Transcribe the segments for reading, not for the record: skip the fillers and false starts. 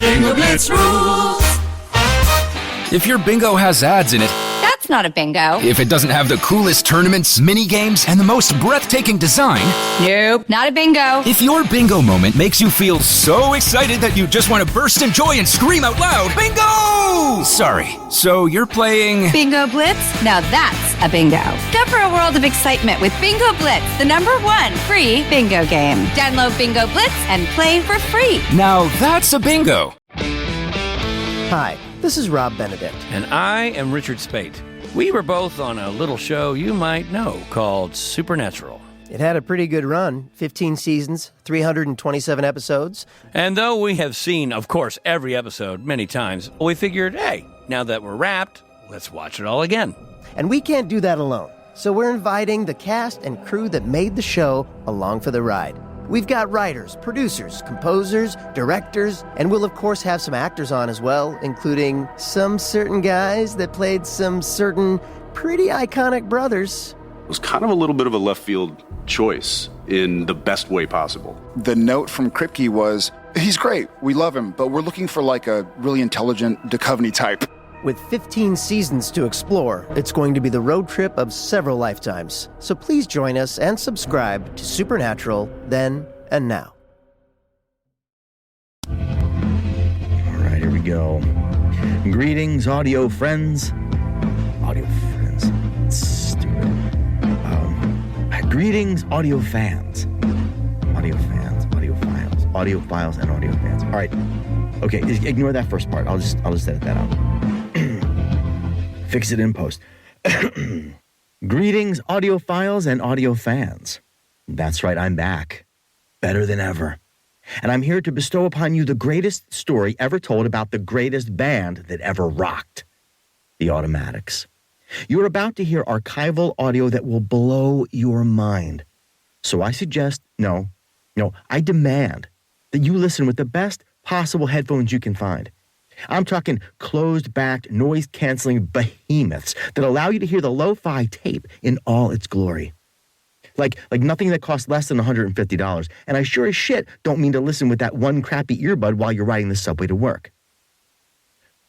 Bingo Blitz rules. If your bingo has ads in it, That's not a bingo. if it doesn't have the coolest tournaments, mini-games, and the most breathtaking design, Nope, not a bingo. if your bingo moment makes you feel so excited that you just want to burst in joy and scream out loud, bingo! Sorry, so you're playing... Bingo Blitz? Now that's a bingo. Go for a world of excitement with Bingo Blitz, the #1 free bingo game. Download Bingo Blitz and play for free. Now that's a bingo. Hi, this is Rob Benedict. And I am Richard Spate. We were both on a little show you might know called Supernatural. It had a pretty good run, 15 seasons, 327 episodes. And though we have seen, of course, every episode many times, we figured, hey, now that we're wrapped, let's watch it all again. And we can't do that alone, so we're inviting the cast and crew that made the show along for the ride. We've got writers, producers, composers, directors, and we'll of course have some actors on as well, including some certain guys that played some certain pretty iconic brothers. It was kind of a little bit of a left field choice in the best way possible. The note from Kripke was, he's great, we love him, but we're looking for like a really intelligent Duchovny type. With 15 seasons to explore, it's going to be the road trip of several lifetimes. So please join us and subscribe to Supernatural then and now. All right, here we go. Greetings, audio friends. Audio friends. Stupid. Greetings, audio fans. Audio fans, audio files. Audio files and audio fans. All right. Okay, ignore that first part. I'll just edit that out. Fix it in post. Greetings, audiophiles and audio fans. That's right, I'm back. Better than ever. And I'm here to bestow upon you the greatest story ever told about the greatest band that ever rocked, the Automatics. You're about to hear archival audio that will blow your mind. So I suggest, I demand that you listen with the best possible headphones you can find. I'm talking closed-backed, noise-canceling behemoths that allow you to hear the lo-fi tape in all its glory. Like nothing that costs less than $150. And I sure as shit don't mean to listen with that one crappy earbud while you're riding the subway to work.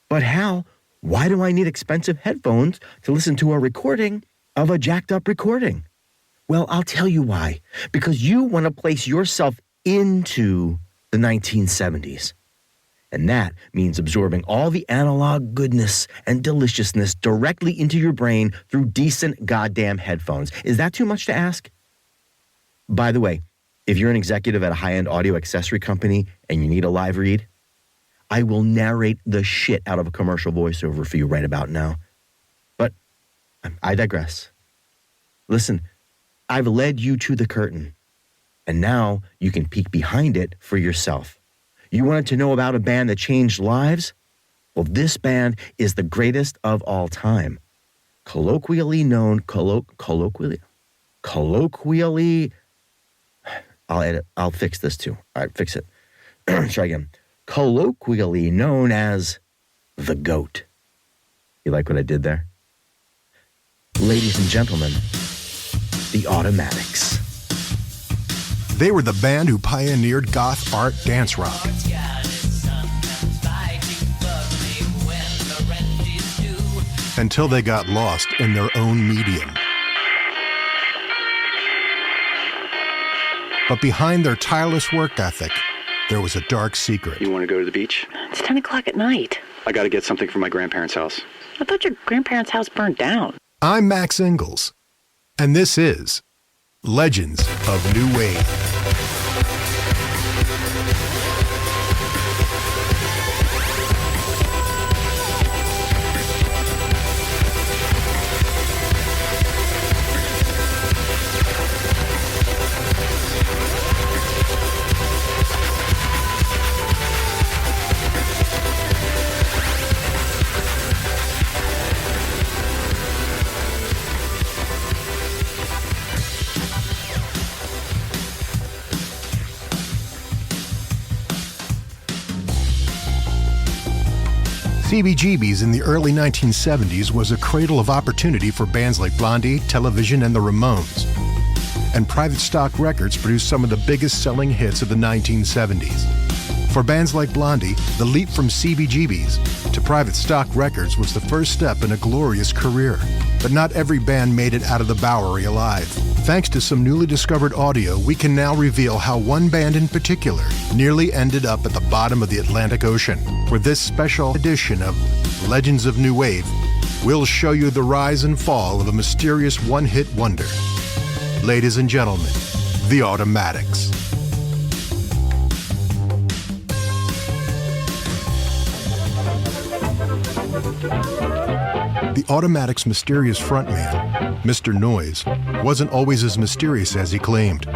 But Hal, why do I need expensive headphones to listen to a recording of a jacked-up recording? Well, I'll tell you why. Because you want to place yourself into the 1970s. And that means absorbing all the analog goodness and deliciousness directly into your brain through decent goddamn headphones. Is that too much to ask? By the way, if you're an executive at a high-end audio accessory company and you need a live read, I will narrate the shit out of a commercial voiceover for you right about now. But I digress. Listen, I've led you to the curtain, and now you can peek behind it for yourself. You wanted to know about a band that changed lives? Well, this band is the greatest of all time. Colloquially known, I'll fix this too. All right, fix it. Try again. Colloquially known as the GOAT. You like what I did there? Ladies and gentlemen, the Automatics. They were the band who pioneered goth art dance rock. Until they got lost in their own medium. But behind their tireless work ethic, there was a dark secret. You want to go to the beach? It's 10 o'clock at night. I got to get something from my grandparents' house. I thought your grandparents' house burned down. I'm Max Engels, and this is Legends of New Wave. CBGB's in the early 1970s was a cradle of opportunity for bands like Blondie, Television, and the Ramones. And Private Stock Records produced some of the biggest selling hits of the 1970s. For bands like Blondie, the leap from CBGBs to private stock records was the first step in a glorious career. But not every band made it out of the Bowery alive. Thanks to some newly discovered audio, we can now reveal how one band in particular nearly ended up at the bottom of the Atlantic Ocean. For this special edition of Legends of New Wave, we'll show you the rise and fall of a mysterious one-hit wonder. Ladies and gentlemen, the Automatics. The Automatics' mysterious frontman, Mr. Noise, wasn't always as mysterious as he claimed.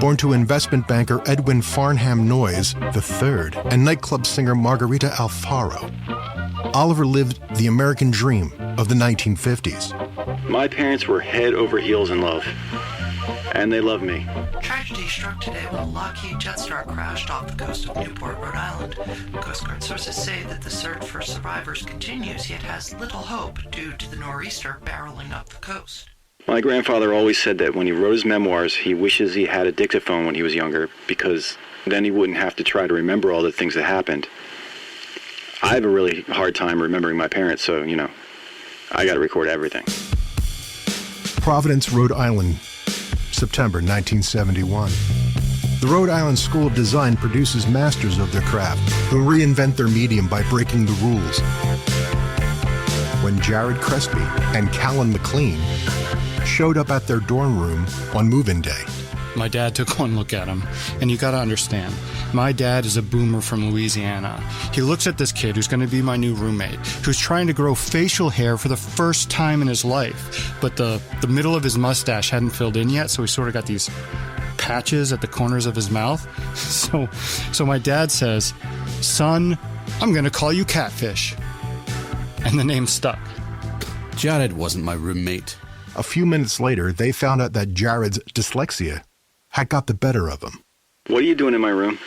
Born to investment banker Edwin Farnham Noise III and nightclub singer Margarita Alfaro, Oliver lived the American dream of the 1950s. My parents were head over heels in love, and they love me. Tragedy struck today when a Lockheed Jetstar crashed off the coast of Newport, Rhode Island. Coast Guard sources say that the search for survivors continues, yet has little hope due to the nor'easter barreling up the coast. My grandfather always said that when he wrote his memoirs, he wishes he had a dictaphone when he was younger, because then he wouldn't have to try to remember all the things that happened. I have a really hard time remembering my parents, so, I gotta record everything. Providence, Rhode Island, September 1971. The Rhode Island School of Design produces masters of their craft who reinvent their medium by breaking the rules. When Jared Crespy and Callan McLean showed up at their dorm room on move-in day. My dad took one look at him, and you gotta understand, my dad is a boomer from Louisiana. He looks at this kid who's gonna be my new roommate, who's trying to grow facial hair for the first time in his life, but the middle of his mustache hadn't filled in yet, so he sort of got these patches at the corners of his mouth. So my dad says, "Son, I'm gonna call you Catfish." And the name stuck. Jared wasn't my roommate. A few minutes later, they found out that Jared's dyslexia had got the better of him. What are you doing in my room?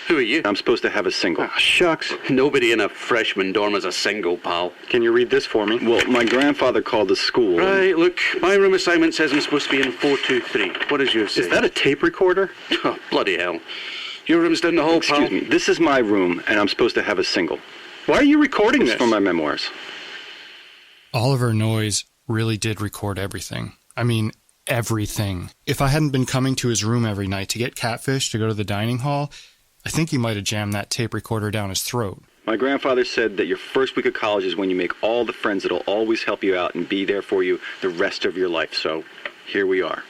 Who are you? I'm supposed to have a single. Oh, shucks. Nobody in a freshman dorm is a single, pal. Can you read this for me? Well, my grandfather called the school. Right, look, my room assignment says I'm supposed to be in 423. What does yours say? Is that a tape recorder? Oh, bloody hell. Your room's down the hall, pal. Excuse me, this is my room, and I'm supposed to have a single. Why are you recording this? It's for my memoirs. Oliver Noise really did record everything. I mean, everything. If I hadn't been coming to his room every night to get Catfish to go to the dining hall, I think he might have jammed that tape recorder down his throat. My grandfather said that your first week of college is when you make all the friends that'll always help you out and be there for you the rest of your life. So, here we are.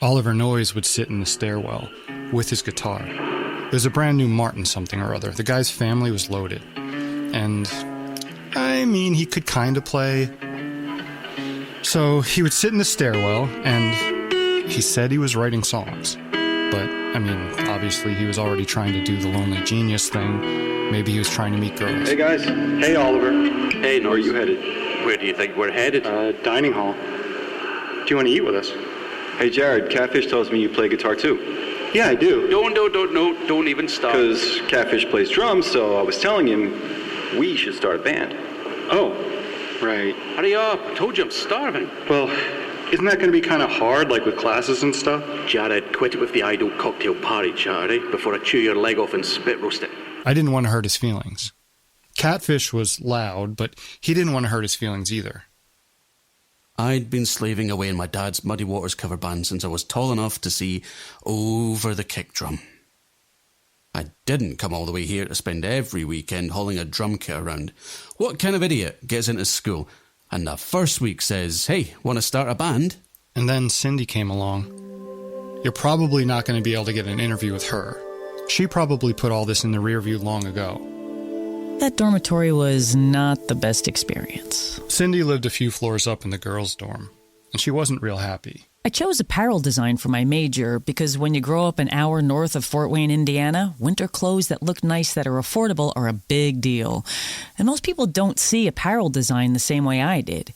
Oliver Noise would sit in the stairwell with his guitar. There's a brand new Martin something or other. The guy's family was loaded. And, I mean, he could kind of play. So he would sit in the stairwell, and he said he was writing songs. But, I mean, obviously he was already trying to do the Lonely Genius thing. Maybe he was trying to meet girls. Hey, guys. Hey, Oliver. Hey, Where are you headed? Where do you think we're headed? Dining hall. Do you want to eat with us? Hey, Jared, Catfish tells me you play guitar, too. Yeah, I do. Don't even start. Because Catfish plays drums, so I was telling him we should start a band. Oh. Right. Hurry up. I told you I'm starving. Well, isn't that going to be kind of hard, like with classes and stuff? Jared, quit it with the idle cocktail party, Charlie, before I chew your leg off and spit roast it. I didn't want to hurt his feelings. Catfish was loud, but he didn't want to hurt his feelings either. I'd been slaving away in my dad's Muddy Waters cover band since I was tall enough to see Over the Kick Drum. I didn't come all the way here to spend every weekend hauling a drum kit around. What kind of idiot gets into school and the first week says, "Hey, want to start a band?" And then Cindy came along. You're probably not going to be able to get an interview with her. She probably put all this in the rear view long ago. That dormitory was not the best experience. Cindy lived a few floors up in the girls' dorm, and she wasn't real happy. I chose apparel design for my major because when you grow up an hour north of Fort Wayne, Indiana, winter clothes that look nice that are affordable are a big deal. And most people don't see apparel design the same way I did.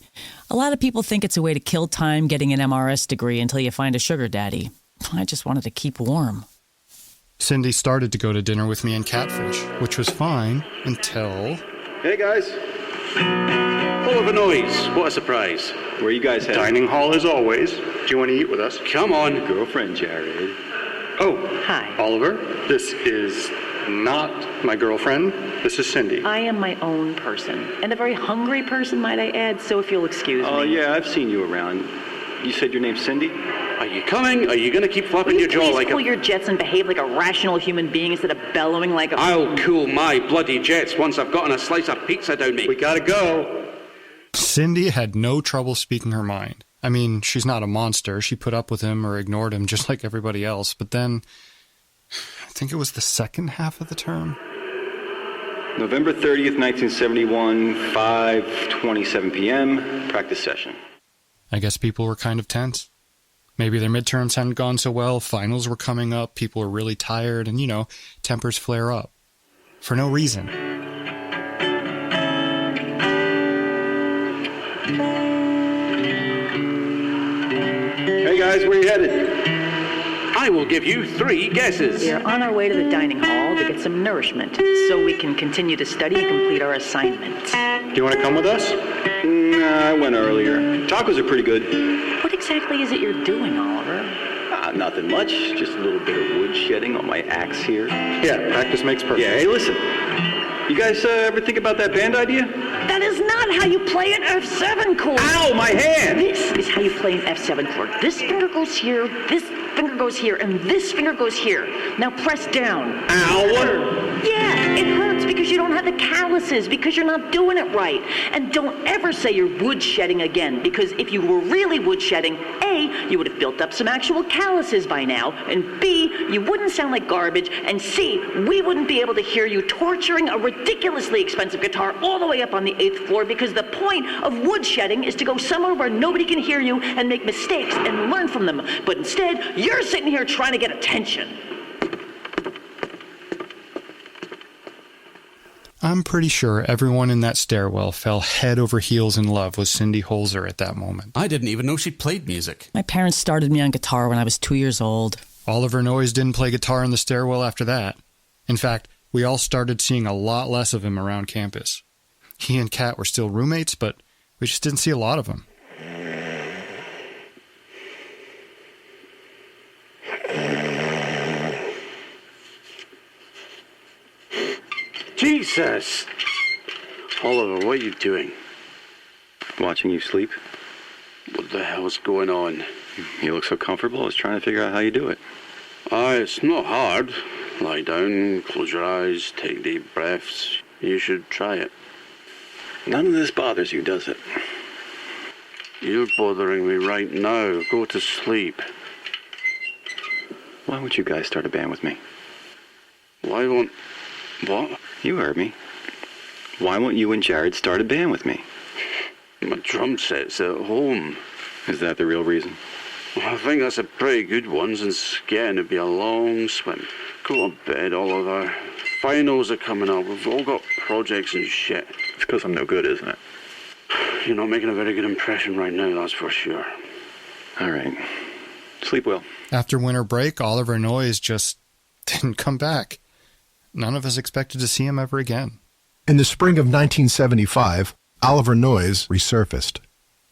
A lot of people think it's a way to kill time getting an MRS degree until you find a sugar daddy. I just wanted to keep warm. Cindy started to go to dinner with me and Catfish, which was fine until... Hey, guys. Oliver Noise, what a surprise. Where are you guys headed? Dining hall as always. Do you want to eat with us? Come on. Girlfriend, Jared. Oh. Hi. Oliver, this is not my girlfriend. This is Cindy. I am my own person, and a very hungry person, might I add, so if you'll excuse me. Oh, yeah, I've seen you around. You said your name's Cindy? Are you coming? Are you going to keep flopping your jaw like Please cool your jets and behave like a rational human being instead of bellowing like a... I'll cool my bloody jets once I've gotten a slice of pizza down me. We gotta go. Cindy had no trouble speaking her mind. I mean, she's not a monster. She put up with him or ignored him just like everybody else. But then, I think it was the second half of the term. November 30th, 1971, 5:27 p.m., practice session. I guess people were kind of tense. Maybe their midterms hadn't gone so well, finals were coming up, people were really tired, and, tempers flare up. For no reason. Hey guys, where you headed? I will give you 3 guesses. We are on our way to the dining hall to get some nourishment so we can continue to study and complete our assignments. Do you want to come with us? Nah, I went earlier. Tacos are pretty good. What exactly is it you're doing, Oliver? Nothing much. Just a little bit of wood shedding on my axe here. Yeah, practice makes perfect. Yeah, hey, listen. You guys ever think about that band idea? That is not how you play an F7 chord. Ow, my hand! This is how you play an F7 chord. This finger goes here, this finger goes here, and this finger goes here. Now press down. Ow! Yeah, it hurts because you don't have the calluses, because you're not doing it right. And don't ever say you're wood shedding again, because if you were really wood shedding, A, you would have built up some actual calluses by now, and B, you wouldn't sound like garbage, and C, we wouldn't be able to hear you torturing a ridiculously expensive guitar all the way up on the 8th floor, because the point of wood shedding is to go somewhere where nobody can hear you and make mistakes and learn from them. But instead, you're sitting here trying to get attention. I'm pretty sure everyone in that stairwell fell head over heels in love with Cindy Holzer at that moment. I didn't even know she played music. My parents started me on guitar when I was 2 years old. Oliver Noyes didn't play guitar in the stairwell after that. In fact, we all started seeing a lot less of him around campus. He and Kat were still roommates, but we just didn't see a lot of him. Jesus! Oliver, what are you doing? Watching you sleep. What the hell's going on? You look so comfortable. I was trying to figure out how you do it. It's not hard. Lie down, close your eyes, take deep breaths. You should try it. None of this bothers you, does it? You're bothering me right now. Go to sleep. Why won't you guys start a band with me? Why won't... What? You heard me. Why won't you and Jared start a band with me? My drum set's at home. Is that the real reason? Well, I think that's a pretty good one, since getting to be a long swim. Go to bed, Oliver. Finals are coming up. We've all got projects and shit. It's because I'm no good, isn't it? You're not making a very good impression right now, that's for sure. All right. Sleep well. After winter break, Oliver Noyes just didn't come back. None of us expected to see him ever again. In the spring of 1975, Oliver Noyes resurfaced.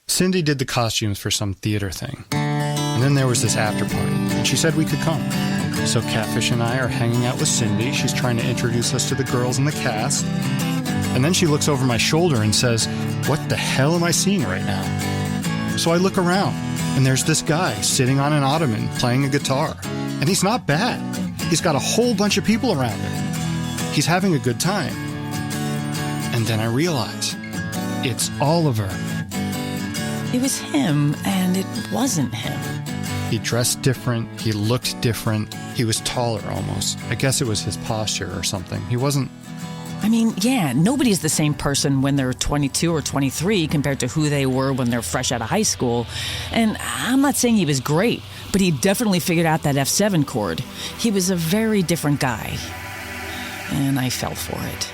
Cindy did the costumes for some theater thing. And then there was this after party, and she said we could come. So Catfish and I are hanging out with Cindy. She's trying to introduce us to the girls in the cast. And then she looks over my shoulder and says, "What the hell am I seeing right now?" So I look around, and there's this guy sitting on an ottoman playing a guitar. And he's not bad. He's got a whole bunch of people around him. He's having a good time. And then I realize, it's Oliver. It was him, and it wasn't him. He dressed different. He looked different. He was taller almost. I guess it was his posture or something. He wasn't... I mean, yeah, nobody's the same person when they're 22 or 23 compared to who they were when they're fresh out of high school. And I'm not saying he was great, but he definitely figured out that F7 chord. He was a very different guy. And I fell for it.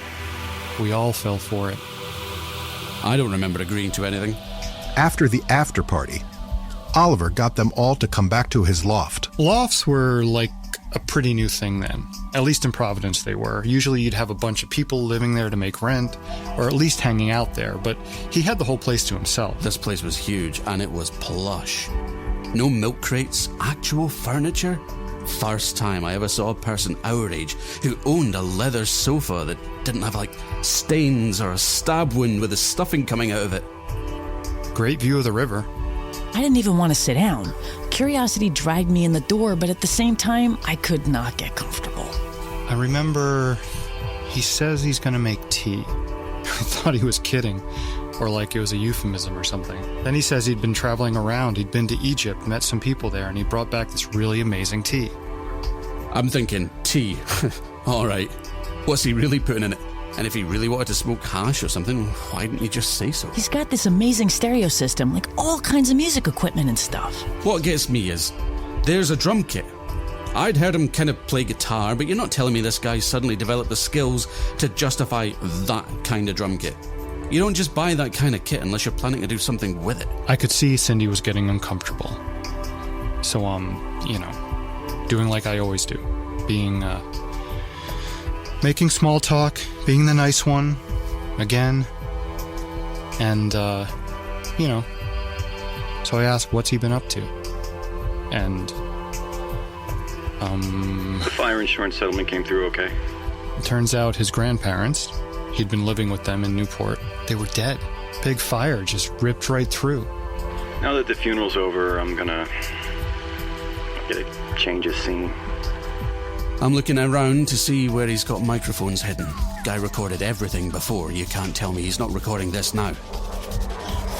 We all fell for it. I don't remember agreeing to anything. After the after party, Oliver got them all to come back to his loft. Lofts were like a pretty new thing then. At least in Providence they were. Usually you'd have a bunch of people living there to make rent, or at least hanging out there, but he had the whole place to himself. This place was huge, and it was plush. No milk crates, actual furniture. first time I ever saw a person our age who owned a leather sofa that didn't have, like, stains or a stab wound with the stuffing coming out of it. Great view of the river. I didn't even want to sit down. Curiosity dragged me in the door, but at the same time, I could not get comfortable. I remember he says he's going to make tea. I thought he was kidding, or like it was a euphemism or something. Then he says he'd been traveling around, he'd been to Egypt, met some people there, and he brought back this really amazing tea. I'm thinking, tea. All right. What's he really putting in it? And if he really wanted to smoke hash or something, why didn't he just say so? He's got this amazing stereo system, like all kinds of music equipment and stuff. What gets me is, there's a drum kit. I'd heard him kind of play guitar, but you're not telling me this guy suddenly developed the skills to justify that kind of drum kit. You don't just buy that kind of kit unless you're planning to do something with it. I could see Cindy was getting uncomfortable. So, doing like I always do. Making small talk, being the nice one, again. And, so I asked, what's he been up to? And, The fire insurance settlement came through okay. It turns out his grandparents, he'd been living with them in Newport, they were dead. Big fire just ripped right through. Now that the funeral's over, I'm gonna get a change of scene. I'm looking around to see where he's got microphones hidden. Guy recorded everything before. You can't tell me he's not recording this now.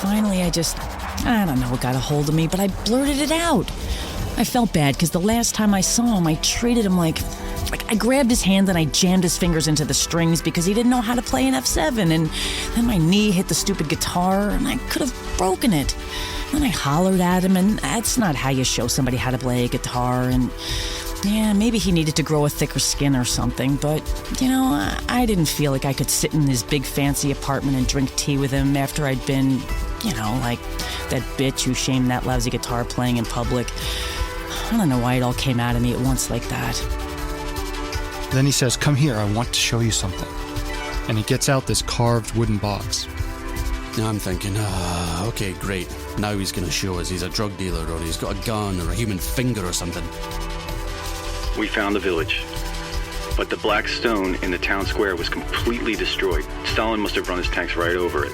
Finally, I don't know what got a hold of me, but I blurted it out. I felt bad because the last time I saw him, I treated him like I grabbed his hand and I jammed his fingers into the strings because he didn't know how to play an F7, and then my knee hit the stupid guitar and I could have broken it. Then I hollered at him, and that's not how you show somebody how to play a guitar. And yeah, maybe he needed to grow a thicker skin or something, but, I didn't feel like I could sit in his big fancy apartment and drink tea with him after I'd been, like that bitch who shamed that lousy guitar playing in public. I don't know why it all came out of me at once like that. Then he says, come here, I want to show you something. And he gets out this carved wooden box. Now I'm thinking, okay, great. Now he's going to show us he's a drug dealer, or he's got a gun or a human finger or something. We found the village, but the black stone in the town square was completely destroyed. Stalin must have run his tanks right over it.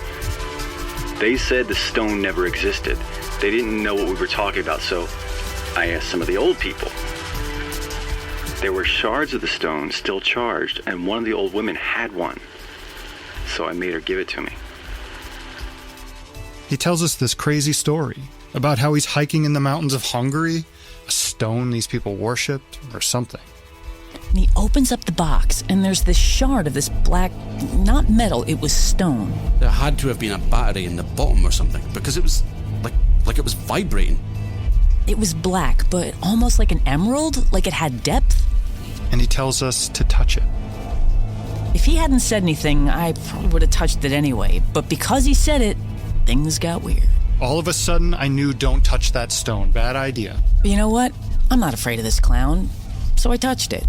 They said the stone never existed. They didn't know what we were talking about, so I asked some of the old people. There were shards of the stone still charged, and one of the old women had one. So I made her give it to me. He tells us this crazy story about how he's hiking in the mountains of Hungary, a stone these people worshipped, or something. And he opens up the box, and there's this shard of this black, not metal, it was stone. There had to have been a battery in the bottom or something, because it was like it was vibrating. It was black, but almost like an emerald, like it had depth. And he tells us to touch it. If he hadn't said anything, I probably would have touched it anyway, but because he said it, things got weird. All of a sudden, I knew don't touch that stone. Bad idea. But you know what? I'm not afraid of this clown, so I touched it.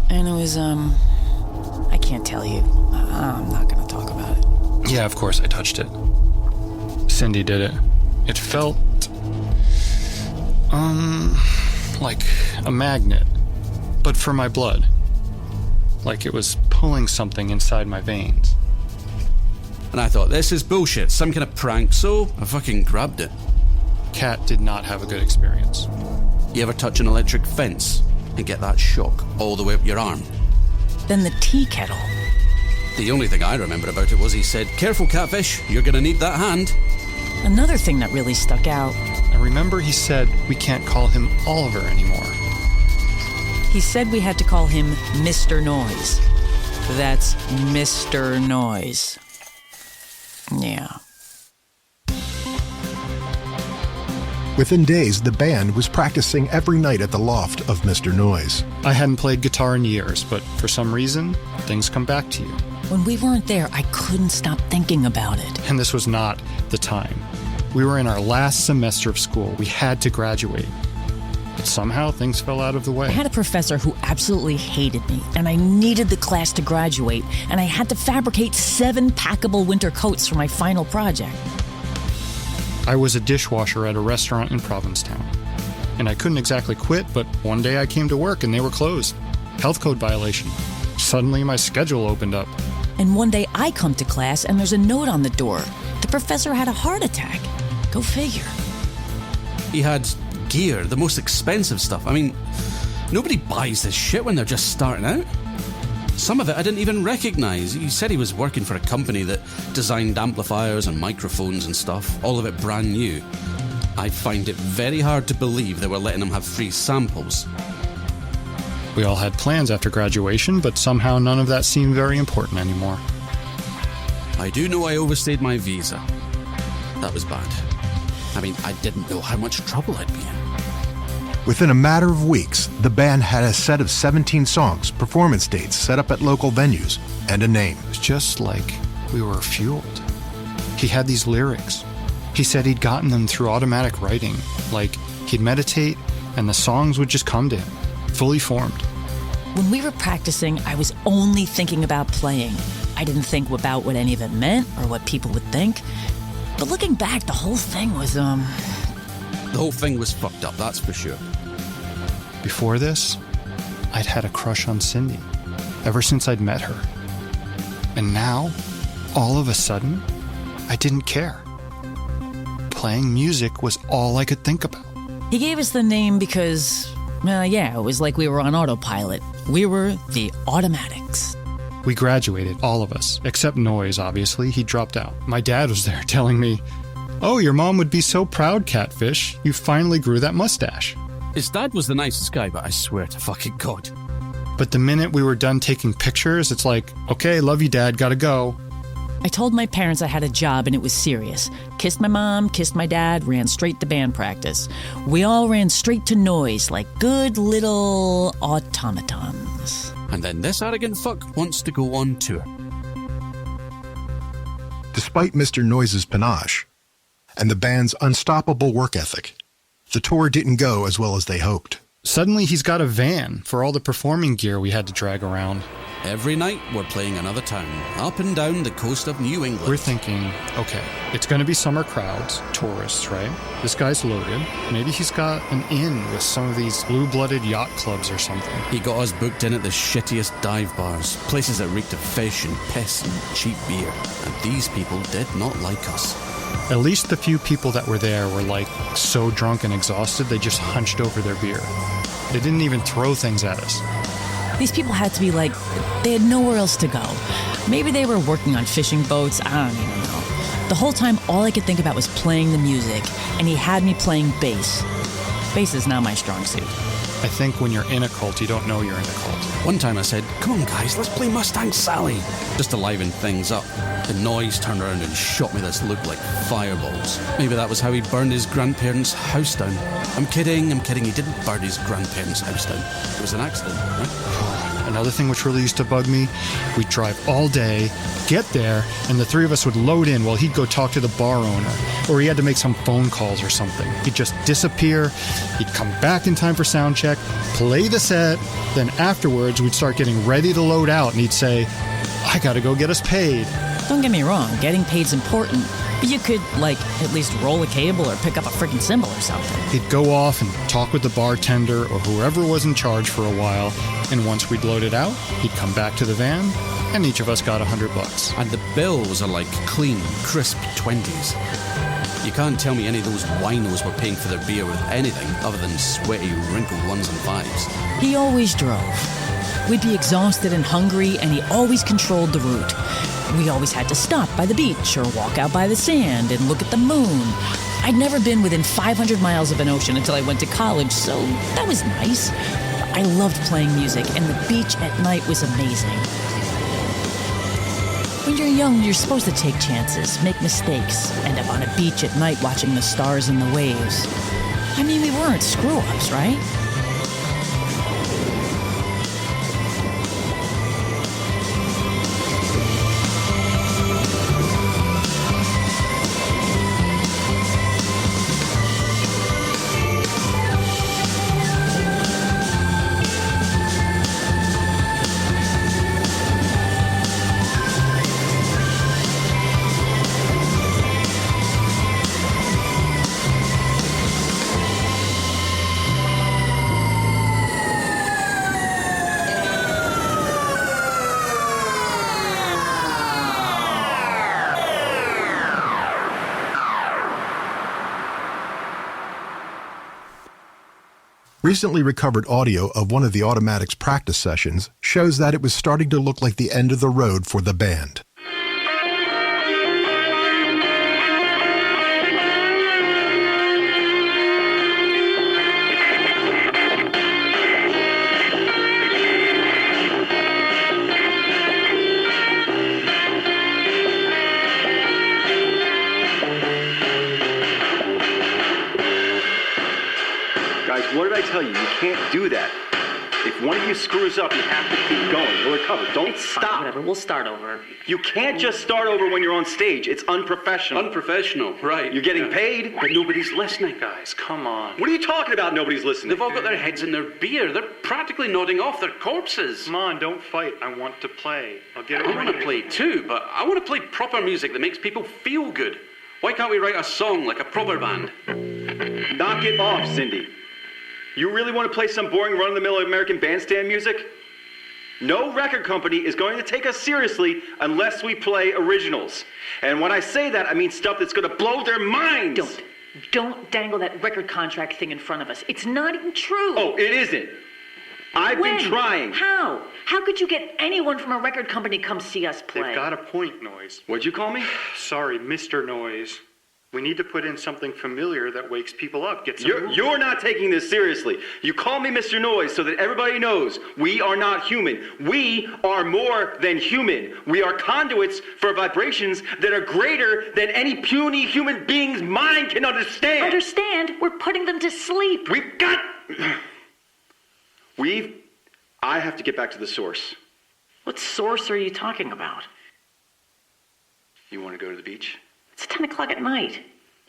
And it was, I can't tell you. I'm not going to talk about it. Yeah, of course I touched it. Cindy did it. It felt, like a magnet, but for my blood. Like it was pulling something inside my veins. And I thought, this is bullshit, some kind of prank, so I fucking grabbed it. Kat did not have a good experience. You ever touch an electric fence and get that shock all the way up your arm? Then the tea kettle. The only thing I remember about it was he said, careful, Catfish, you're gonna need that hand. Another thing that really stuck out. I remember he said we can't call him Oliver anymore. He said we had to call him Mr. Noise. That's Mr. Noise. Yeah. Within days, the band was practicing every night at the loft of Mr. Noise. I hadn't played guitar in years, but for some reason, things come back to you. When we weren't there, I couldn't stop thinking about it. And this was not the time. We were in our last semester of school. We had to graduate. But somehow things fell out of the way. I had a professor who absolutely hated me, and I needed the class to graduate, and I had to fabricate 7 packable winter coats for my final project. I was a dishwasher at a restaurant in Provincetown. and I couldn't exactly quit, but one day I came to work and they were closed. Health code violation. Suddenly my schedule opened up. And one day I come to class and there's a note on the door. The professor had a heart attack. Go figure. He had gear, the most expensive stuff. I mean, nobody buys this shit when they're just starting out. Some of it I didn't even recognize. He said he was working for a company that designed amplifiers and microphones and stuff, all of it brand new. I find it very hard to believe they were letting him have free samples. We all had plans after graduation, but somehow none of that seemed very important anymore. I do know I overstayed my visa. That was bad. I mean, I didn't know how much trouble I'd be in. Within a matter of weeks, the band had a set of 17 songs, performance dates set up at local venues, and a name. It's just like we were fueled. He had these lyrics. He said he'd gotten them through automatic writing. Like, he'd meditate, and the songs would just come to him, fully formed. When we were practicing, I was only thinking about playing. I didn't think about what any of it meant or what people would think. But looking back, the whole thing was, The whole thing was fucked up, that's for sure. Before this, I'd had a crush on Cindy, ever since I'd met her. And now, all of a sudden, I didn't care. Playing music was all I could think about. he gave us the name because, it was like we were on autopilot. We were the Automatics. We graduated, all of us, except Noise, obviously. He dropped out. My dad was there telling me, "Oh, your mom would be so proud, Catfish. You finally grew that mustache." His dad was the nicest guy, but I swear to fucking God. But the minute we were done taking pictures, it's like, "Okay, love you, Dad, gotta go." I told my parents I had a job and it was serious. Kissed my mom, kissed my dad, ran straight to band practice. We all ran straight to Noise like good little automatons. And then this arrogant fuck wants to go on tour. Despite Mr. Noise's panache and the band's unstoppable work ethic, the tour didn't go as well as they hoped. Suddenly he's got a van for all the performing gear we had to drag around. Every night we're playing another town, up and down the coast of New England. We're thinking, okay, it's going to be summer crowds, tourists, right? This guy's loaded. Maybe he's got an inn with some of these blue-blooded yacht clubs or something. He got us booked in at the shittiest dive bars, places that reeked of fish and piss and cheap beer. And these people did not like us. At least the few people that were there were like so drunk and exhausted they just hunched over their beer. They didn't even throw things at us. These people had to be like, they had nowhere else to go. Maybe they were working on fishing boats, I don't even know. The whole time, all I could think about was playing the music, and he had me playing bass. Bass is not my strong suit. I think when you're in a cult, you don't know you're in a cult. One time I said, "Come on guys, let's play Mustang Sally," just to liven things up. The Noise turned around and shot me this look like fireballs. Maybe that was how he burned his grandparents' house down. I'm kidding, he didn't burn his grandparents' house down. It was an accident, right? Another thing which really used to bug me, we'd drive all day, get there, and the three of us would load in while he'd go talk to the bar owner, or he had to make some phone calls or something. He'd just disappear, he'd come back in time for sound check, play the set, then afterwards we'd start getting ready to load out, and he'd say, "I gotta go get us paid." Don't get me wrong, getting paid's important, but you could, at least roll a cable or pick up a freaking cymbal or something. He'd go off and talk with the bartender or whoever was in charge for a while, and once we'd loaded out, he'd come back to the van, and each of us got $100. And the bills are like clean, crisp 20s. You can't tell me any of those winos were paying for their beer with anything other than sweaty, wrinkled 1s and 5s. He always drove. We'd be exhausted and hungry, and he always controlled the route. We always had to stop by the beach or walk out by the sand and look at the moon. I'd never been within 500 miles of an ocean until I went to college, so that was nice. I loved playing music, and the beach at night was amazing. When you're young, you're supposed to take chances, make mistakes, end up on a beach at night watching the stars and the waves. I mean, we weren't screw-ups, right? Recently recovered audio of one of the Automatic's practice sessions shows that it was starting to look like the end of the road for the band. What did I tell you? You can't do that. If one of you screws up, you have to keep going. You'll recover. Don't stop. Whatever, we'll start over. You can't just start over when you're on stage. It's unprofessional. Unprofessional, right. You're getting paid. But nobody's listening. Guys, come on. What are you talking about, nobody's listening? They've all got their heads in their beer. They're practically nodding off their corpses. Come on, don't fight. I want to play. I'll get it I want to play too, but I want to play proper music that makes people feel good. Why can't we write a song like a proper band? Knock it off, Cindy. You really want to play some boring run-of-the-mill American bandstand music? No record company is going to take us seriously unless we play originals. And when I say that, I mean stuff that's going to blow their minds. Don't dangle that record contract thing in front of us. It's not even true. Oh, it isn't. I've been trying. How? How could you get anyone from a record company come see us play? They've got a point, Noise. What'd you call me? Sorry, Mr. Noise. We need to put in something familiar that wakes people up. You're not taking this seriously. You call me Mr. Noise so that everybody knows we are not human. We are more than human. We are conduits for vibrations that are greater than any puny human being's mind can understand. Understand? We're putting them to sleep. I have to get back to the source. What source are you talking about? You want to go to the beach? It's 10 o'clock at night.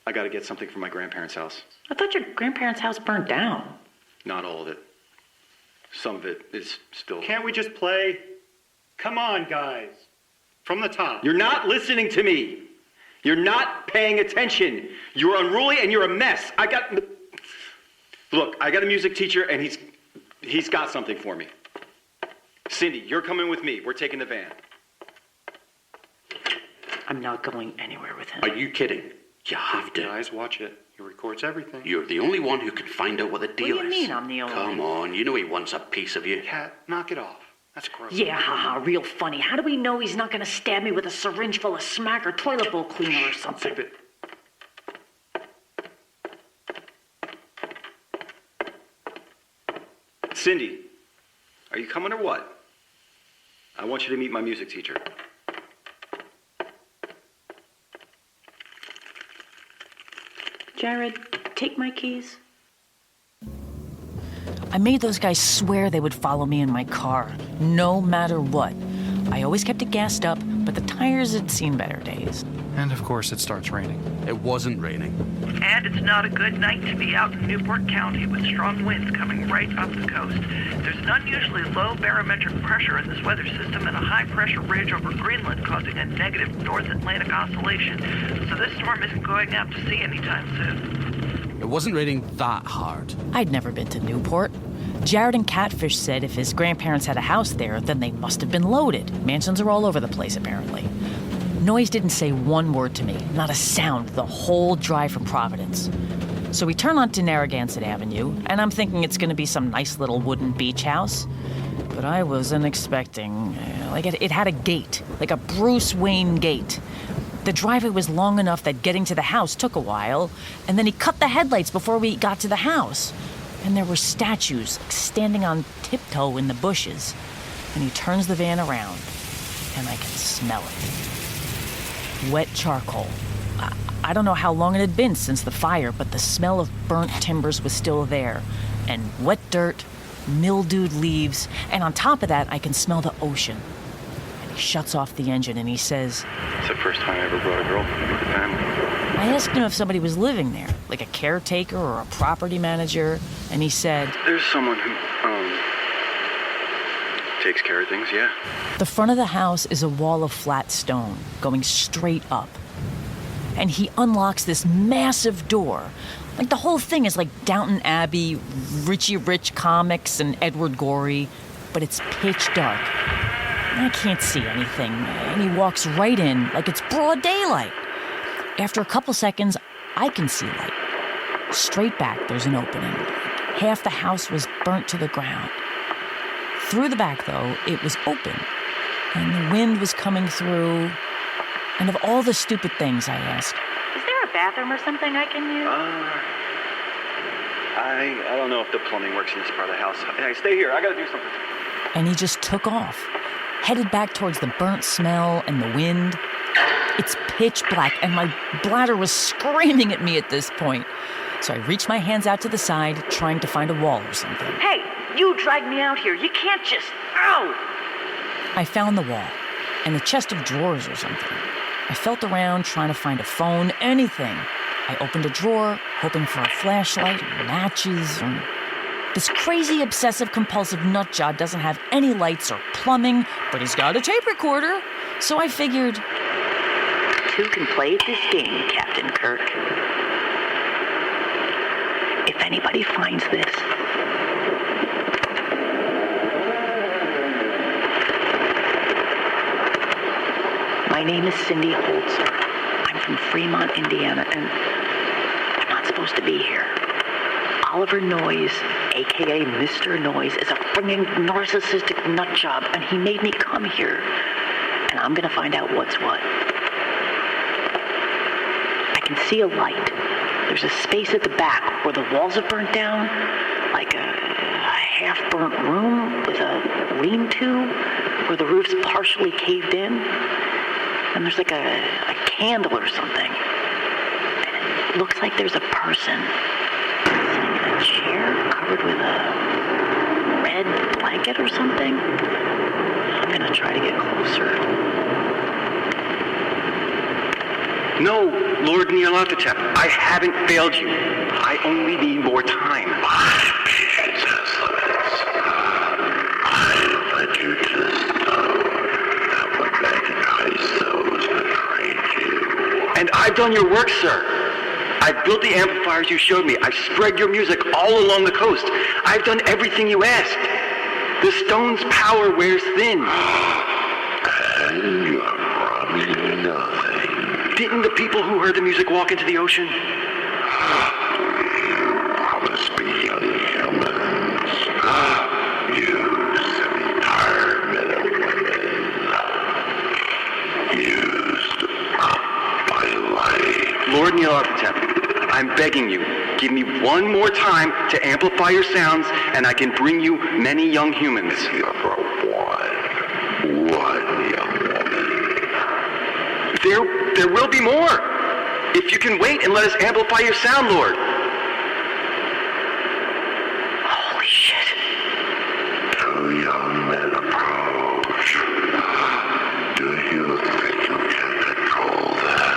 I got to get something from my grandparents' house. I thought your grandparents' house burned down. Not all of it. Some of it is still... Can't we just play? Come on, guys. From the top. You're not listening to me. You're not paying attention. You're unruly and you're a mess. Look, I got a music teacher and he's got something for me. Cindy, you're coming with me. We're taking the van. I'm not going anywhere with him. Are you kidding? You have to. Guys, watch it. He records everything. You're the only one who can find out what the deal is. What do you mean I'm the only one? Come on, you know he wants a piece of you. Cat, knock it off. That's gross. Yeah, haha, real funny. How do we know he's not going to stab me with a syringe full of smack or toilet bowl cleaner or something? Zip it. Cindy, are you coming or what? I want you to meet my music teacher. Jared, take my keys. I made those guys swear they would follow me in my car, no matter what. I always kept it gassed up, but the tires had seen better days. And of course it starts raining. It wasn't raining. And it's not a good night to be out in Newport County with strong winds coming right up the coast. There's an unusually low barometric pressure in this weather system and a high-pressure ridge over Greenland causing a negative North Atlantic oscillation. So this storm isn't going out to sea anytime soon. It wasn't raining that hard. I'd never been to Newport. Jared and Catfish said if his grandparents had a house there, then they must have been loaded. Mansions are all over the place, apparently. Noise didn't say one word to me, not a sound, the whole drive from Providence. So we turn onto Narragansett Avenue, and I'm thinking it's going to be some nice little wooden beach house. But I wasn't expecting... it had a gate, like a Bruce Wayne gate. The driveway was long enough that getting to the house took a while, and then he cut the headlights before we got to the house. And there were statues standing on tiptoe in the bushes. And he turns the van around, and I can smell it. Wet charcoal. I don't know how long it had been since the fire, but the smell of burnt timbers was still there. And wet dirt, mildewed leaves, and on top of that, I can smell the ocean. And he shuts off the engine and he says, "It's the first time I ever brought a girl from the family." I asked him if somebody was living there, like a caretaker or a property manager, and he said, "There's someone who, takes care of things, yeah." The front of the house is a wall of flat stone going straight up. And he unlocks this massive door. Like the whole thing is like Downton Abbey, Richie Rich comics, and Edward Gorey, but it's pitch dark. I can't see anything, and he walks right in like it's broad daylight. After a couple seconds, I can see light. Straight back, there's an opening. Half the house was burnt to the ground. Through the back, though, it was open, and the wind was coming through. And of all the stupid things, I asked, Is there a bathroom or something I can use? I don't know if the plumbing works in this part of the house. Hey, stay here. I gotta do something. and he just took off, headed back towards the burnt smell and the wind. It's pitch black, and my bladder was screaming at me at this point. So I reached my hands out to the side, trying to find a wall or something. Hey, you dragged me out here. You can't just... Ow! I found the wall, and a chest of drawers or something. I felt around, trying to find a phone, anything. I opened a drawer, hoping for a flashlight, or matches, or... This crazy, obsessive-compulsive nutjob doesn't have any lights or plumbing, but he's got a tape recorder. So I figured... Two can play this game, Captain Kirk. If anybody finds this... My name is Cindy Holzer. I'm from Fremont, Indiana, and I'm not supposed to be here. Oliver Noyes, a.k.a. Mr. Noyes, is a friggin' narcissistic nutjob, and he made me come here. And I'm gonna find out what's what. I can see a light. There's a space at the back where the walls have burnt down, like a half-burnt room with a lean-to, where the roof's partially caved in. And there's like a candle or something. And it looks like there's a person sitting in a chair covered with a red blanket or something. I'm gonna try to get closer. No, Lord Nylarahotep, I haven't failed you. I only need more time. My patience has limits. I led you to the stone that would magnetize those who betrayed you. And I've done your work, sir. I've built the amplifiers you showed me. I've spread your music all along the coast. I've done everything you asked. The stone's power wears thin. And you have brought me nothing. Didn't the people who heard the music walk into the ocean? You promised me young humans. You semi-tired men and women. Used up my life. Lord Nylarahotep, I'm begging you, give me one more time to amplify your sounds, and I can bring you many young humans. You're for one young woman. There will be more. If you can wait and let us amplify your sound, Lord. Holy shit. Two young men approach. Do you think you can control them?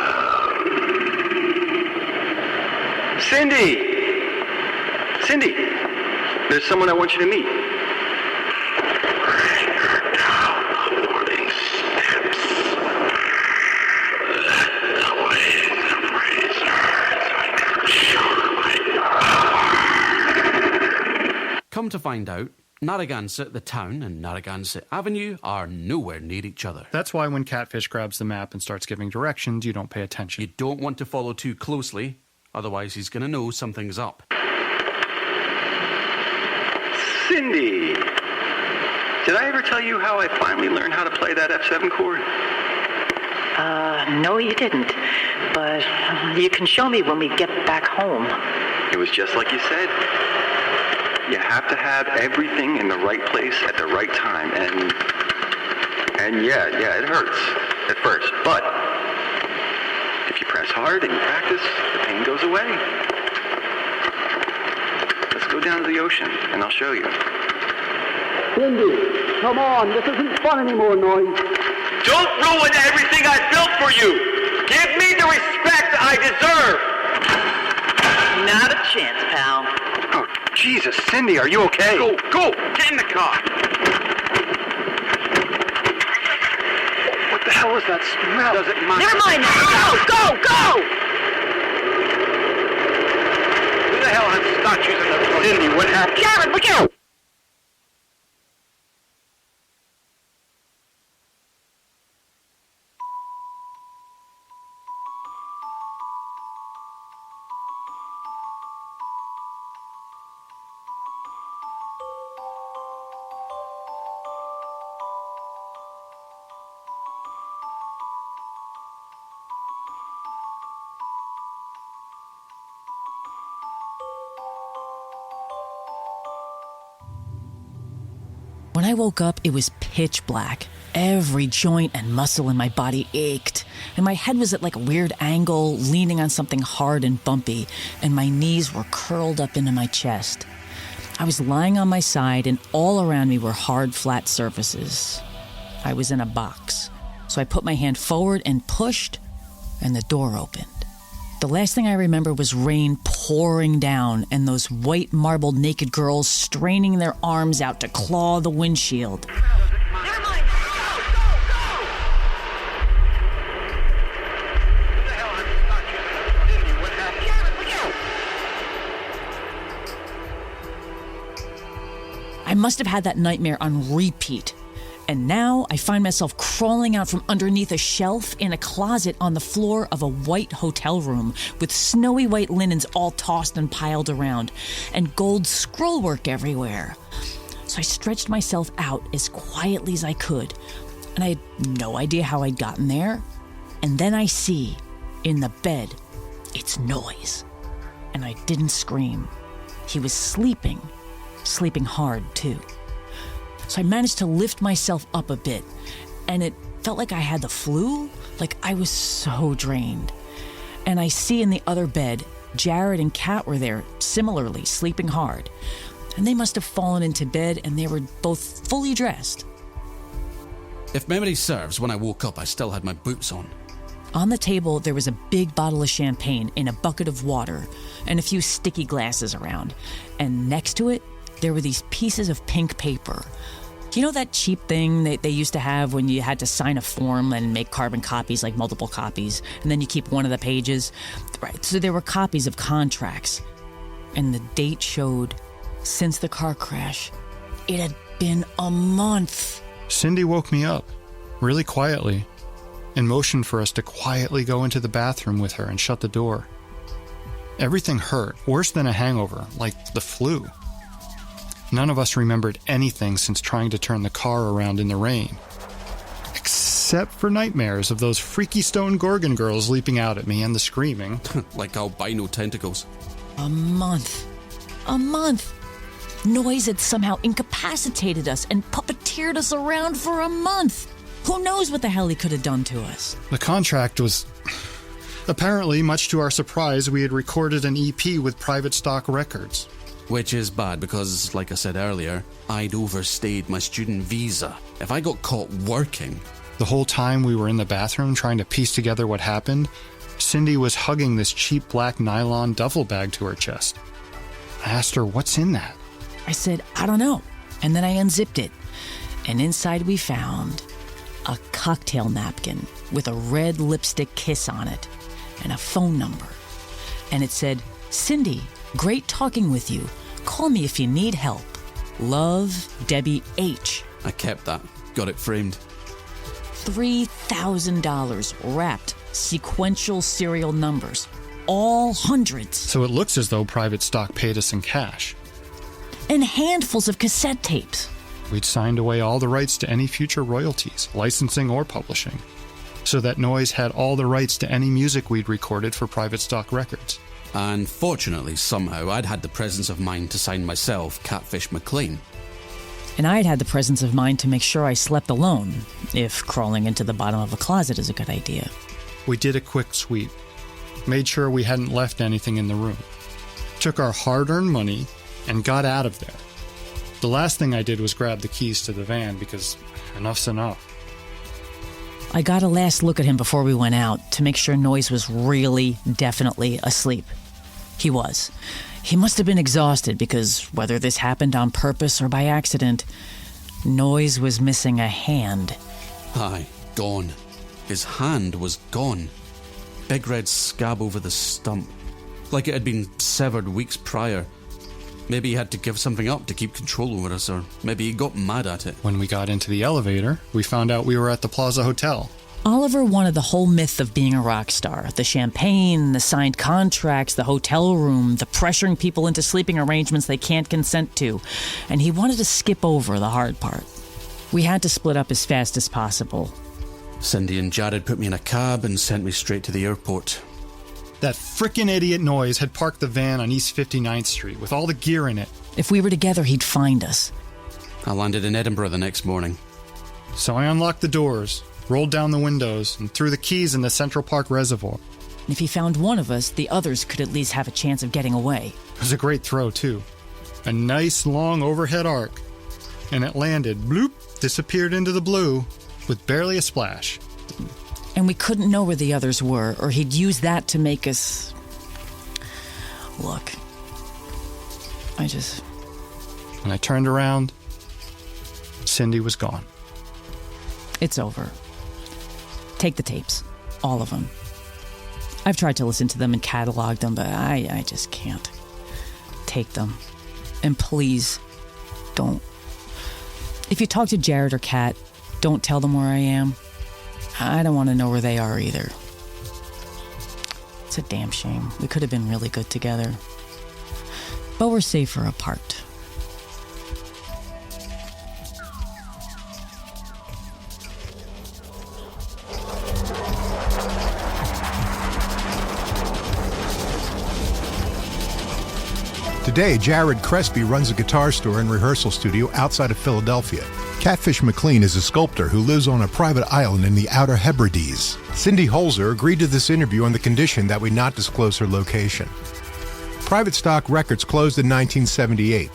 Cindy, there's someone I want you to meet. Bring her down the morning steps. Let the waves embrace her as I can show my power. Come to find out, Narragansett, the town, and Narragansett Avenue are nowhere near each other. That's why when Catfish grabs the map and starts giving directions, you don't pay attention. You don't want to follow too closely, otherwise he's going to know something's up. Cindy, did I ever tell you how I finally learned how to play that F7 chord? No, you didn't. But you can show me when we get back home. It was just like you said. You have to have everything in the right place at the right time, and yeah, it hurts at first, but if you press hard and you practice, the pain goes away. Let's go down to the ocean, and I'll show you. Cindy, come on, this isn't fun anymore, Noyes. Don't ruin everything I built for you! Give me the respect I deserve! Not a chance, pal. Oh, Jesus, Cindy, are you okay? Go! Get in the car! What the hell is that smell? Does it matter? Never mind now. Go! Who the hell has statues in the toilet? Cindy, what happened? Jared, look out! When I woke up, it was pitch black. Every joint and muscle in my body ached, and my head was at like a weird angle, leaning on something hard and bumpy, and my knees were curled up into my chest. I was lying on my side, and all around me were hard, flat surfaces. I was in a box, so I put my hand forward and pushed, and the door opened. The last thing I remember was rain pouring down and those white marbled naked girls straining their arms out to claw the windshield. I must have had that nightmare on repeat. And now I find myself crawling out from underneath a shelf in a closet on the floor of a white hotel room with snowy white linens all tossed and piled around and gold scrollwork everywhere. So I stretched myself out as quietly as I could, and I had no idea how I'd gotten there. And then I see, in the bed, it's Noise. And I didn't scream. He was sleeping hard too. So I managed to lift myself up a bit, and it felt like I had the flu, like I was so drained. And I see in the other bed, Jared and Kat were there, similarly, sleeping hard. And they must have fallen into bed, and they were both fully dressed. If memory serves, when I woke up, I still had my boots on. On the table, there was a big bottle of champagne in a bucket of water, and a few sticky glasses around. And next to it, there were these pieces of pink paper. You know that cheap thing they used to have when you had to sign a form and make carbon copies, like multiple copies, and then you keep one of the pages? Right, so there were copies of contracts. And the date showed, since the car crash, it had been a month. Cindy woke me up, really quietly, and motioned for us to quietly go into the bathroom with her and shut the door. Everything hurt, worse than a hangover, like the flu. None of us remembered anything since trying to turn the car around in the rain. Except for nightmares of those freaky stone Gorgon girls leaping out at me and the screaming. Like albino tentacles. A month. Noise had somehow incapacitated us and puppeteered us around for a month. Who knows what the hell he could have done to us? The contract was... Apparently, much to our surprise, we had recorded an EP with Private Stock Records. Which is bad because, like I said earlier, I'd overstayed my student visa. If I got caught working... The whole time we were in the bathroom trying to piece together what happened, Cindy was hugging this cheap black nylon duffel bag to her chest. I asked her, what's in that? I said, I don't know. And then I unzipped it. And inside we found a cocktail napkin with a red lipstick kiss on it and a phone number. And it said, Cindy, great talking with you. Call me if you need help. Love, Debbie H. I kept that. Got it framed. $3,000 wrapped sequential serial numbers. All hundreds. So it looks as though Private Stock paid us in cash. And handfuls of cassette tapes. We'd signed away all the rights to any future royalties, licensing or publishing, so that Noise had all the rights to any music we'd recorded for Private Stock Records. And fortunately, somehow, I'd had the presence of mind to sign myself Catfish McLean. And I'd had the presence of mind to make sure I slept alone, if crawling into the bottom of a closet is a good idea. We did a quick sweep, made sure we hadn't left anything in the room, took our hard-earned money, and got out of there. The last thing I did was grab the keys to the van because enough's enough. I got a last look at him before we went out to make sure Noise was really, definitely asleep. He was. He must have been exhausted because whether this happened on purpose or by accident, Noise was missing a hand. Aye, gone. His hand was gone. Big red scab over the stump. Like it had been severed weeks prior. Maybe he had to give something up to keep control over us, or maybe he got mad at it. When we got into the elevator, we found out we were at the Plaza Hotel. Oliver wanted the whole myth of being a rock star. The champagne, the signed contracts, the hotel room, the pressuring people into sleeping arrangements they can't consent to. And he wanted to skip over the hard part. We had to split up as fast as possible. Cindy and Jared put me in a cab and sent me straight to the airport. That frickin' idiot Noise had parked the van on East 59th Street with all the gear in it. If we were together, he'd find us. I landed in Edinburgh the next morning. So I unlocked the doors, rolled down the windows, and threw the keys in the Central Park Reservoir. If he found one of us, the others could at least have a chance of getting away. It was a great throw, too. A nice, long overhead arc. And it landed, bloop, disappeared into the blue, with barely a splash. And we couldn't know where the others were, or he'd use that to make us... Look. When I turned around, Cindy was gone. It's over. Take the tapes. All of them. I've tried to listen to them and catalog them, but I just can't. Take them. And please, don't. If you talk to Jared or Kat, don't tell them where I am. I don't want to know where they are either. It's a damn shame. We could have been really good together. But we're safer apart. Today, Jared Crespy runs a guitar store and rehearsal studio outside of Philadelphia. Catfish McLean is a sculptor who lives on a private island in the Outer Hebrides. Cindy Holzer agreed to this interview on the condition that we not disclose her location. Private Stock Records closed in 1978.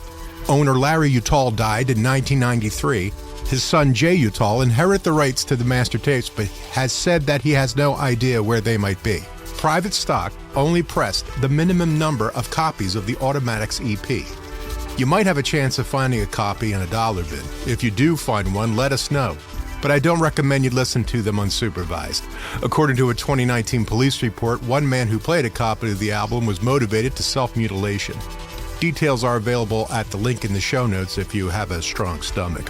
Owner Larry Utall died in 1993. His son Jay Utall inherited the rights to the master tapes, but has said that he has no idea where they might be. Private Stock only pressed the minimum number of copies of the Automatics EP. You might have a chance of finding a copy in a dollar bin. If you do find one, let us know. But I don't recommend you listen to them unsupervised. According to a 2019 police report, one man who played a copy of the album was motivated to self-mutilation. Details are available at the link in the show notes if you have a strong stomach.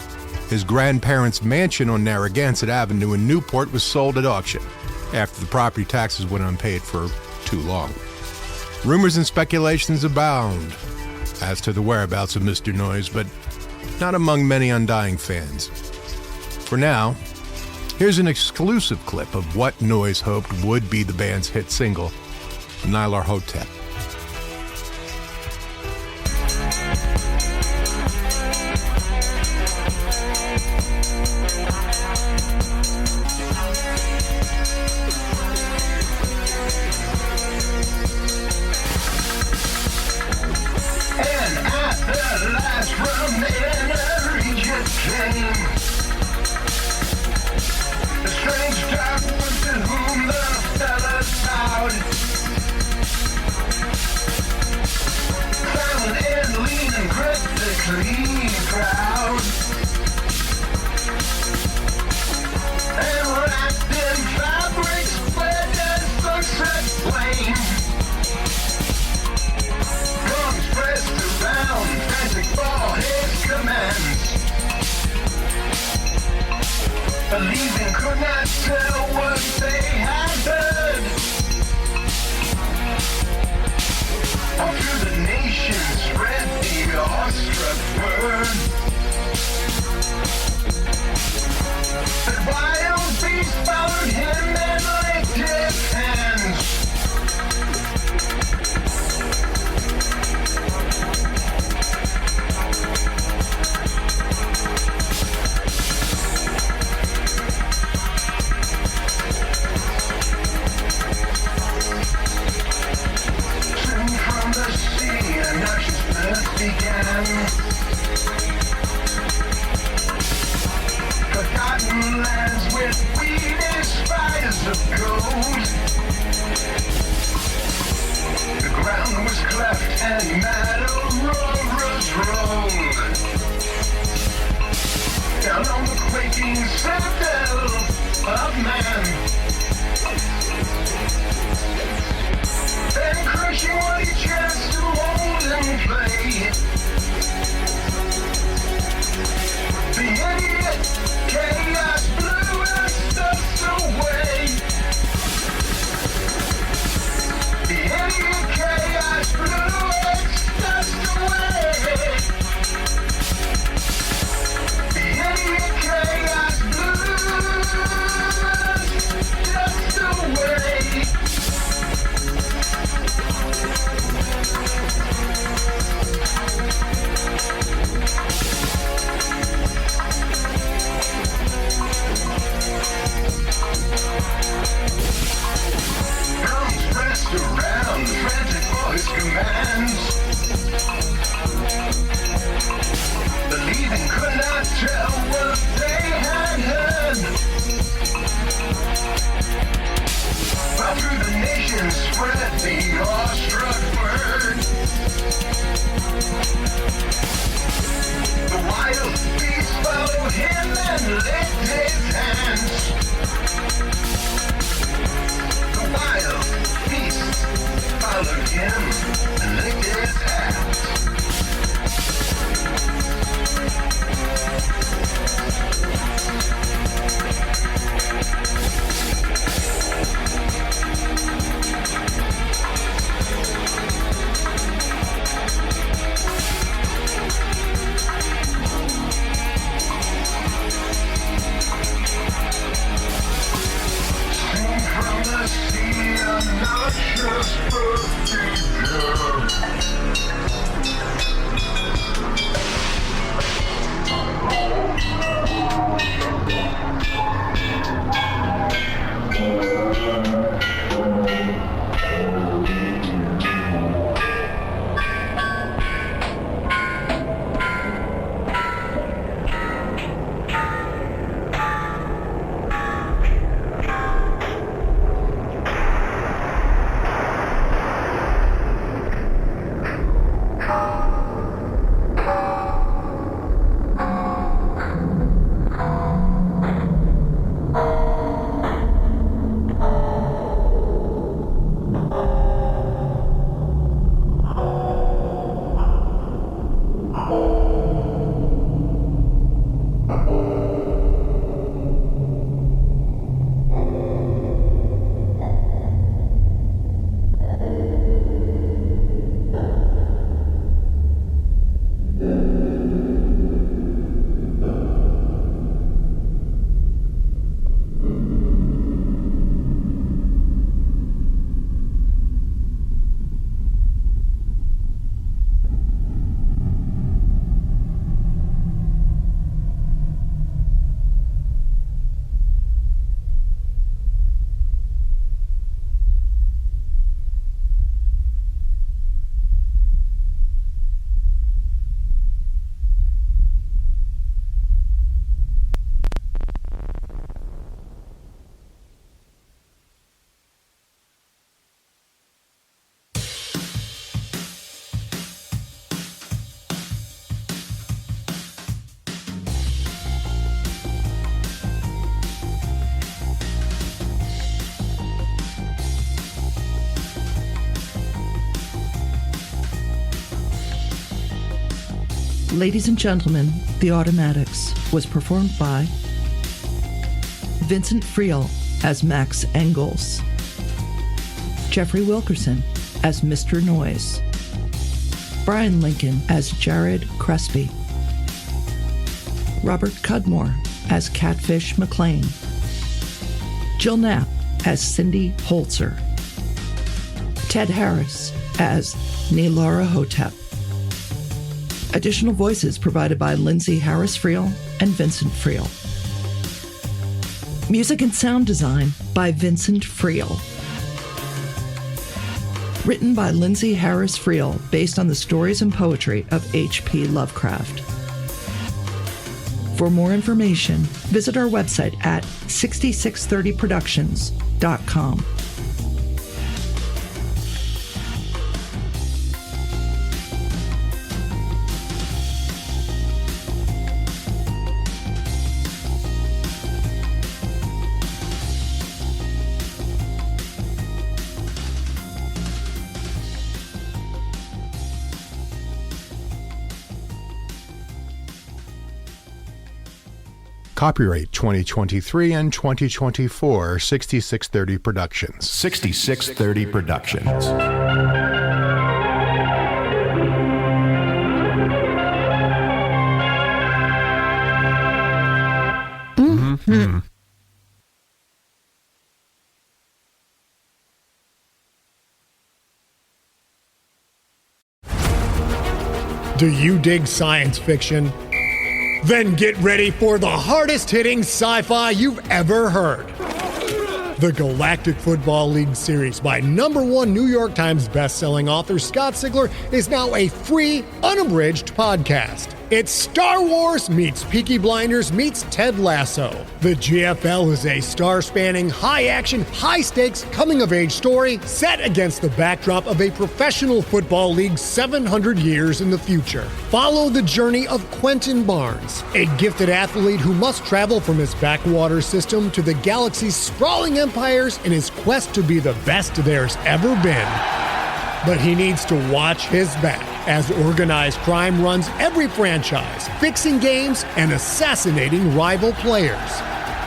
His grandparents' mansion on Narragansett Avenue in Newport was sold at auction after the property taxes went unpaid for too long. Rumors and speculations abound as to the whereabouts of Mr. Noise, but not among many undying fans. For now, here's an exclusive clip of what Noise hoped would be the band's hit single, Nylarahotep. Ladies and Gentlemen, The Automatics was performed by Vincent Friel as Max Engels, Jeffrey Wilkerson as Mr. Noise, Bryan Lincoln as Jared Crespy, Robert Cudmore as Catfish McLean, Jill Knapp as Cindy Holzer, Ted Harris as Nylarahotep. Additional voices provided by Lindsay Harris Friel and Vincent Friel. Music and sound design by Vincent Friel. Written by Lindsay Harris Friel based on the stories and poetry of H.P. Lovecraft. For more information, visit our website at 6630productions.com. Copyright 2023 and 2024, 6630 Productions. 6630 Productions. Mm-hmm. Do you dig science fiction? Then get ready for the hardest-hitting sci-fi you've ever heard. The Galactic Football League series by #1 New York Times bestselling author Scott Sigler is now a free, unabridged podcast. It's Star Wars meets Peaky Blinders meets Ted Lasso. The GFL is a star-spanning, high-action, high-stakes, coming-of-age story set against the backdrop of a professional football league 700 years in the future. Follow the journey of Quentin Barnes, a gifted athlete who must travel from his backwater system to the galaxy's sprawling empires in his quest to be the best there's ever been. But he needs to watch his back as organized crime runs every franchise, fixing games and assassinating rival players.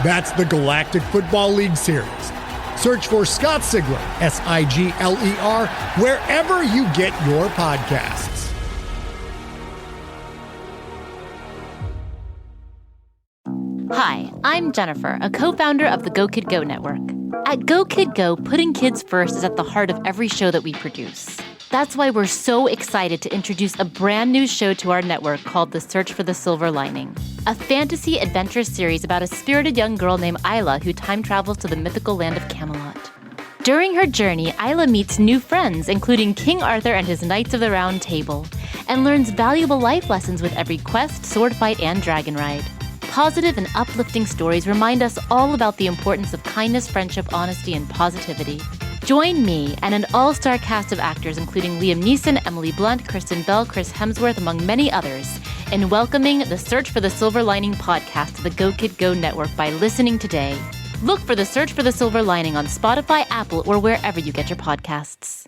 That's the Galactic Football League series. Search for Scott Sigler, Sigler, wherever you get your podcasts. Hi, I'm Jennifer, a co-founder of the Go Kid Go Network. At Go Kid Go, putting kids first is at the heart of every show that we produce. That's why we're so excited to introduce a brand new show to our network called The Search for the Silver Lining, a fantasy adventure series about a spirited young girl named Isla who time travels to the mythical land of Camelot. During her journey, Isla meets new friends, including King Arthur and his Knights of the Round Table, and learns valuable life lessons with every quest, sword fight, and dragon ride. Positive and uplifting stories remind us all about the importance of kindness, friendship, honesty, and positivity. Join me and an all-star cast of actors including Liam Neeson, Emily Blunt, Kristen Bell, Chris Hemsworth, among many others, in welcoming the Search for the Silver Lining podcast to the Go Kid Go network by listening today. Look for The Search for the Silver Lining on Spotify, Apple, or wherever you get your podcasts.